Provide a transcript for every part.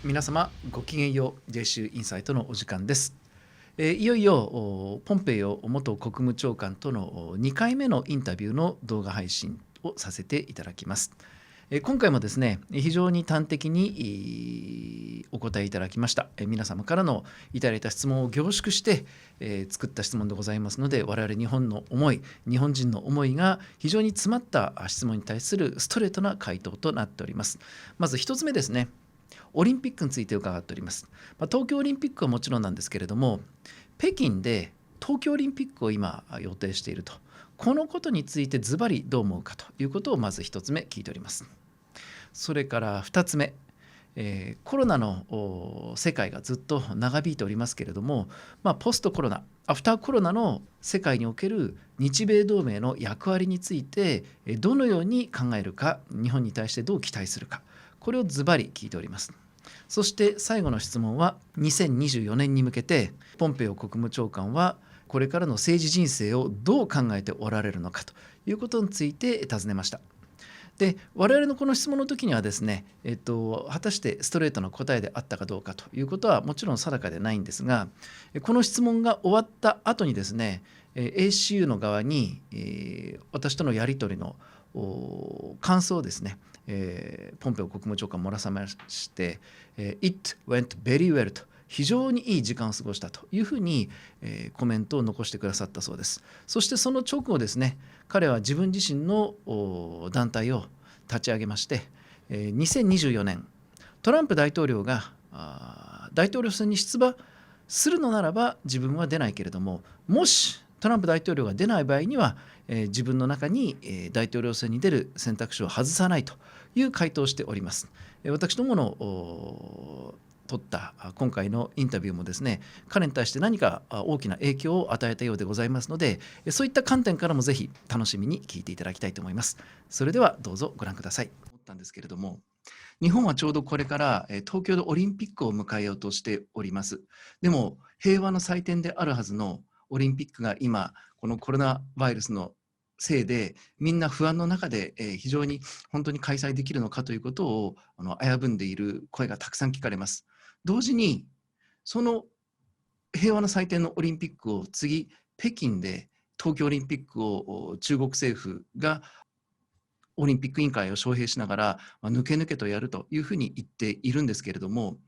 皆様ごきげんよう。 Jcu インサイトのお時間です。いよいよポンペオ元国務長官との2回目のインタビューの動画配信をさせていただきます。今回もですね、非常に端的にお答えいただきました。皆様からのいただいた質問を凝縮して作った質問でございますので、我々日本の思い、日本人の思いが非常に詰まった質問に対するストレートな回答となっております。まず1つ目ですね。オリンピックについて伺っております。東京オリンピックはもちろんなんですけれども、北京で東京オリンピックを今予定していると、このことについてズバリどう思うかということをまず1つ目聞いております。それから2つ目、コロナの世界がずっと長引いておりますけれども、ポストコロナ、アフターコロナの世界における日米同盟の役割についてどのように考えるか、日本に対してどう期待するか、これをズバリ聞いております。そして最後の質問は、2024年に向けてポンペオ国務長官はこれからの政治人生をどう考えておられるのかということについて尋ねました。で、我々のこの質問の時にはですね、果たしてストレートな答えであったかどうかということはもちろん定かでないんですが、この質問が終わった後にですね、ACU の側に、私とのやり取りの感想をですね、ポンペオ国務長官漏らさまして、It went very well と、非常にいい時間を過ごしたというふうに、コメントを残してくださったそうです。そしてその直後ですね、彼は自分自身の団体を立ち上げまして、2024年トランプ大統領が大統領選に出馬するのならば自分は出ないけれども、もしトランプ大統領が出ない場合には、自分の中に、大統領選に出る選択肢を外さないという回答をしております。私どもの取った今回のインタビューもですね、彼に対して何か大きな影響を与えたようでございますので、そういった観点からもぜひ楽しみに聞いていただきたいと思います。それではどうぞご覧ください。思ったんですけれども、日本はちょうどこれから東京でオリンピックを迎えようとしております。でも平和の祭典であるはずのオリンピックが今このコロナウイルスのせいでみんな不安の中で非常に本当に開催できるのかということを危ぶんでいる声がたくさん聞かれます。同時にその平和の祭典のオリンピックを次北京で東京オリンピックを中国政府がオリンピック委員会を招聘しながら抜け抜けとやるというふうに言っているんですけれども、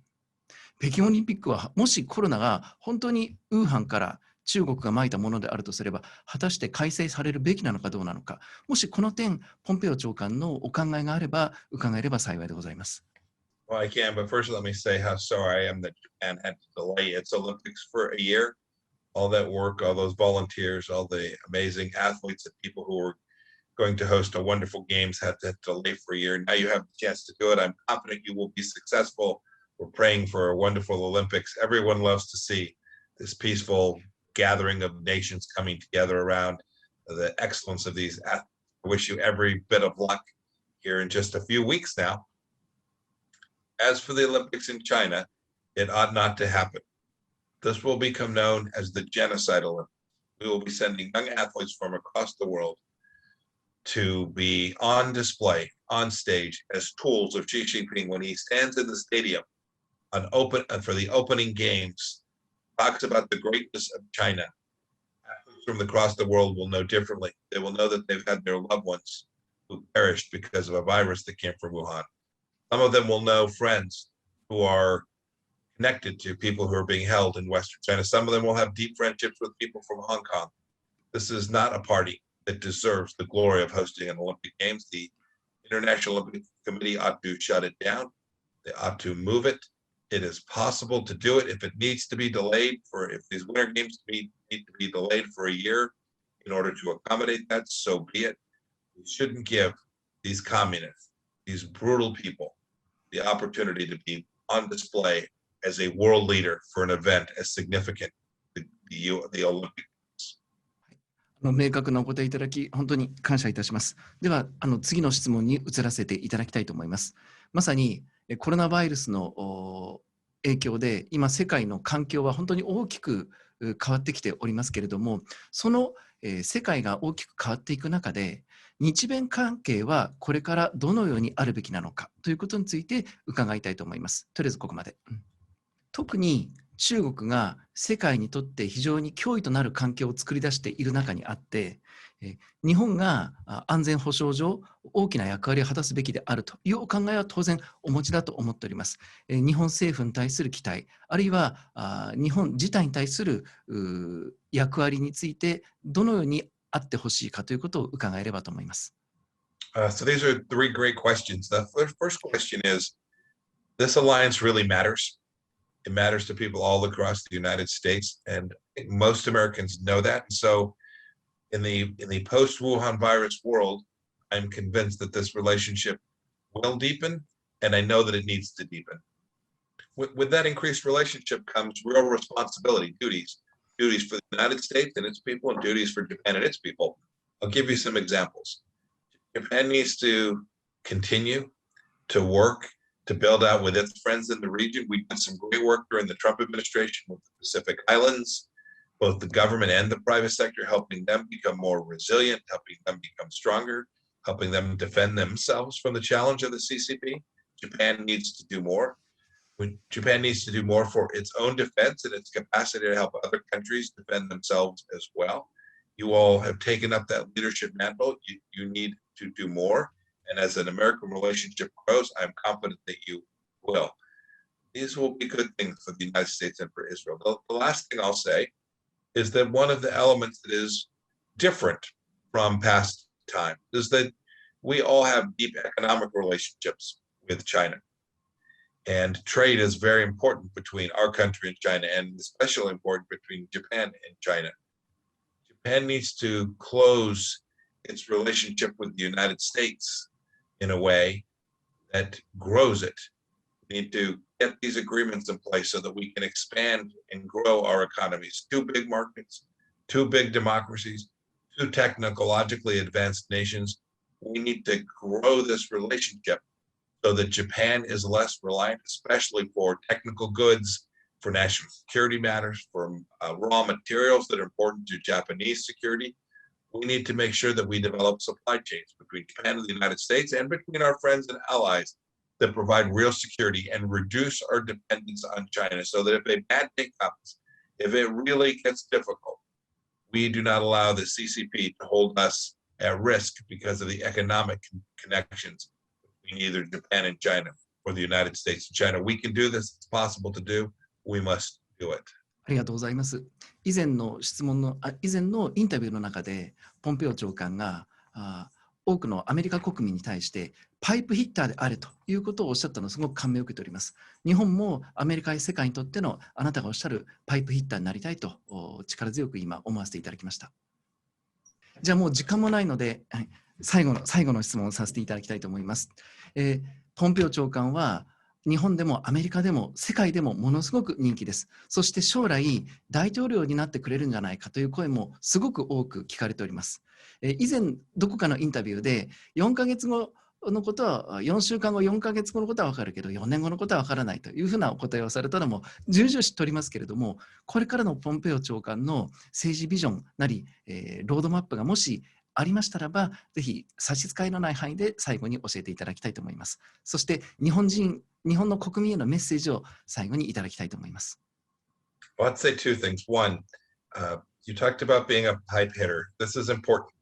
北京オリンピックはもしコロナが本当にウーハンから中国がまいたものであるとすれば、果たして開催されるべきなのかどうなのか、もしこの点ポンペオ長官のお考えがあれば伺えれば幸いでございます。Well, I can, but first let me say how sorry I am that Japan had to delay its Olympics for a year. All that work, all those volunteers, all the amazing athletes and people who were going to host a wonderful games had to delay for a year. Now you have the chance to do it. I'm confident you will be successful. We're praying for a wonderful Olympics. Everyone loves to see this peaceful gathering of nations coming together around the excellence of these athletes. I wish you every bit of luck here in just a few weeks now. As for the Olympics in China, it ought not to happen. This will become known as the Genocide Olympics. We will be sending young athletes from across the world to be on display, on stage, as tools of Xi Jinping when he stands in the stadium for the opening games, talks about the greatness of China. Athletes from across the world will know differently. They will know that they've had their loved ones who perished because of a virus that came from Wuhan. Some of them will know friends who are connected to people who are being held in Western China. Some of them will have deep friendships with people from Hong Kong. This is not a party that deserves the glory of hosting an Olympic Games. The International Olympic Committee ought to shut it down. They ought to move it. It is possible to do it if it needs to be delayed if these Winter Games need to be delayed for a year in order to accommodate that, so be it. We shouldn't give these communists, these brutal people, the opportunity to be on display as a world leader for an event as significant as the Olympics. 明確なお答えいただき本当に感謝いたします。では次の質問に移らせていただきたいと思います。まさにコロナウイルスの影響で今世界の環境は本当に大きく変わってきておりますけれども、その世界が大きく変わっていく中で日米関係はこれからどのようにあるべきなのかということについて伺いたいと思います。とりあえずここまで。特に中国が世界にとって非常に脅威となる環境を作り出している中にあって、日本が安全保障上大きな役割を果たすべきであるというお考えは当然お持ちだと思っております。日本政府に対する期待、あるいは日本自体に対する役割についてどのようにあってほしいかということを伺えればと思います。So these are three great questions. The first question is, this alliance really matters. It matters to people all across the United States, and I think most Americans know that. And so in the post-Wuhan virus world, I'm convinced that this relationship will deepen, and I know that it needs to deepen. With that increased relationship comes real responsibility, duties for the United States and its people, and duties for Japan and its people. I'll give you some examples. Japan needs to continue to work to build out with its friends in the region. We did some great work during the Trump administration with the Pacific Islands, both the government and the private sector, helping them become more resilient, helping them become stronger, helping them defend themselves from the challenge of the CCP. Japan needs to do more. Japan needs to do more for its own defense and its capacity to help other countries defend themselves as well. You all have taken up that leadership mantle. You need to do more. And as an American relationship grows, I'm confident that you will. These will be good things for the United States and for Israel. The last thing I'll say is that one of the elements that is different from past time is that we all have deep economic relationships with China. And trade is very important between our country and China, and especially important between Japan and China. Japan needs to close its relationship with the United States in a way that grows it. We need to get these agreements in place so that we can expand and grow our economies. Two big markets, two big democracies, two technologically advanced nations. We need to grow this relationship so that Japan is less reliant, especially for technical goods, for national security matters, for raw materials that are important to Japanese security. We need to make sure that we develop supply chains between Japan and the United States and between our friends and allies that provide real security and reduce our dependence on China so that if a bad day comes, if it really gets difficult, we do not allow the CCP to hold us at risk because of the economic connections between either Japan and China or the United States and China. We can do this. It's possible to do. We must do it. ありがとうございます。以前のインタビューの中でポンペオ長官が多くのアメリカ国民に対してパイプヒッターであれということをおっしゃったのをすごく感銘を受けております。日本もアメリカや世界にとってのあなたがおっしゃるパイプヒッターになりたいと力強く今思わせていただきました。じゃあもう時間もないので最後の質問をさせていただきたいと思います。ポンペオ長官は日本でもアメリカでも世界でもものすごく人気です。そして将来大統領になってくれるんじゃないかという声もすごく多く聞かれております。以前どこかのインタビューで4ヶ月後のことは4週間後4ヶ月後のことは分かるけど4年後のことは分からないというふうなお答えをされたのも重々知っておりますけれども、これからのポンペオ長官の政治ビジョンなり、ロードマップがもしありましたらば、ぜひ差し支えのない範囲で最後に教えていただきたいと思います。そして日本の国民へのメッセージを最後にいただきたいと思います。Well, I'd say two things. One, you talked about being a pipe hitter. This is important.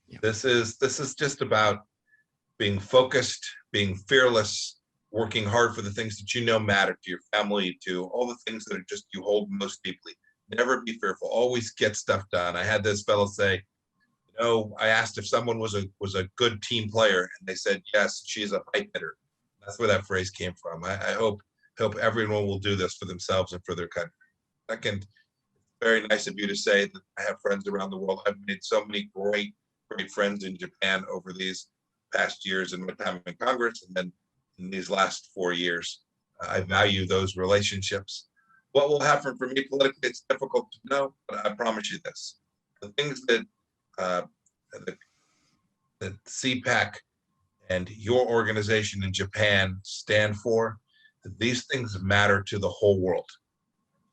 Yeah. This is just about being focused, being fearless, working hard for the things that you know matter to your family, to all the things that are just you hold most deeply. Never be fearful. Always get stuff done. I had this fellow say, I asked if someone was a good team player, and they said, yes, she's a pipe hitter. That's where that phrase came from. I hope everyone will do this for themselves and for their country. Second, very nice of you to say that I have friends around the world. I've made so many great friends in Japan over these past years in my time in Congress, and then in these last 4 years. I value those relationships. What will happen for me politically, it's difficult to know, but I promise you this. The things that CPAC and your organization in Japan stand for, these things matter to the whole world.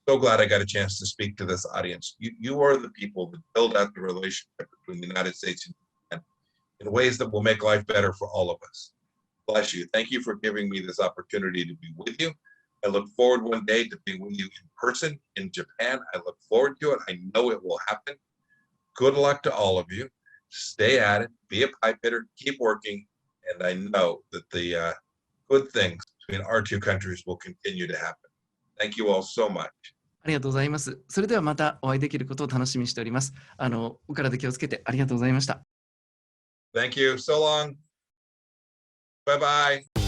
So glad I got a chance to speak to this audience. You are the people that build out the relationship between the United States and Japan. in ways that will make life better for all of us. Bless you. Thank you for giving me this opportunity to be with you. I look forward one day to being with you in person in Japan. I look forward to it. I know it will happen. Good luck to all of you. Stay at it. Be a pipe hitter. Keep working. And I know that the good things between our two countries will continue to happen. Thank you all so much. ありがとうございます。それではまたお会いできることを楽しみにしております。お体気をつけてありがとうございました。Thank you. So long. Bye bye.